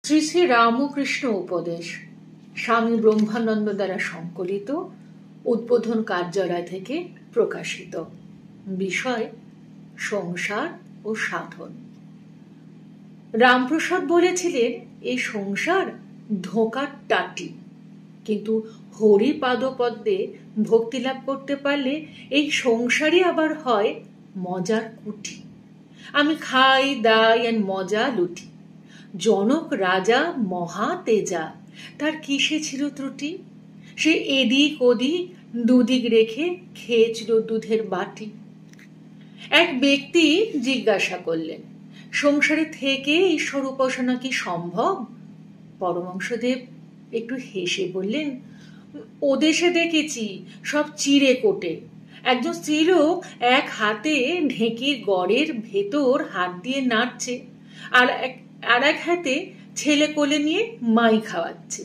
শ্রী শ্রী রামকৃষ্ণ উপদেশ স্বামী ব্রহ্মানন্দ দ্বারা সংকলিত, উদ্বোধন কার্যালয় থেকে প্রকাশিত। বিষয় সংসার ও সাধন। রামপ্রসাদ বলেছিলেন, এই সংসার ধোঁকার টাটি, কিন্তু হরিপাদপদ্মে ভক্তি লাভ করতে পারলে এই সংসারই আবার হয় মজার কুটি। আমি খাই দাই আর মজা লুটি। জনক রাজা মহা তেজা, তার কিসে ছিল ত্রুটি? সে এদিক ওদিক দুদিক রেখে খেয়েছিল দুধের বাটি। এক ব্যক্তি জিজ্ঞাসা করলেন, সংসারে থেকে ঈশ্বর উপাসনা কি সম্ভব? পরমহংসদেব একটু হেসে বললেন, ও দেশে দেখেছি সব চিড়ে কোটে। একজন স্ত্রীলোক এক হাতে ঢেঁকির গড়ের ভেতর হাত দিয়ে নাড়ছে, আর এক হাতে ছেলে কোলে নিয়ে মাই খাওয়াচ্ছে।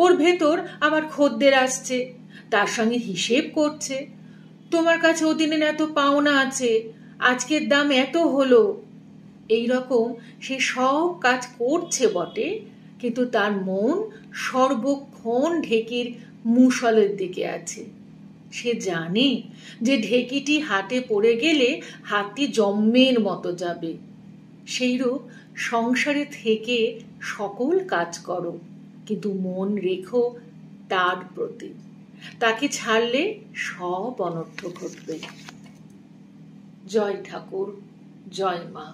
ওর ভেতর আবার খদ্দের আসছে, তার সঙ্গে হিসেব করছে। তোমার কাছে ওদিনের এত পাওনা আছে, আজকের দাম এত হলো। এইরকম সে সব কাজ করছে বটে, কিন্তু তার মন সর্বক্ষণ ঢেকির মুশলের দিকে আছে। সে জানে যে ঢেকিটি হাতে পড়ে গেলে হাতটি জম্মের মতো যাবে। সেইরূপ সংসারে থেকে সকল কাজ করো, কিন্তু মন রেখো তার প্রতি। তাকে ছাড়লে সব অনর্থ ঘটবে। জয় ঠাকুর, জয় মা।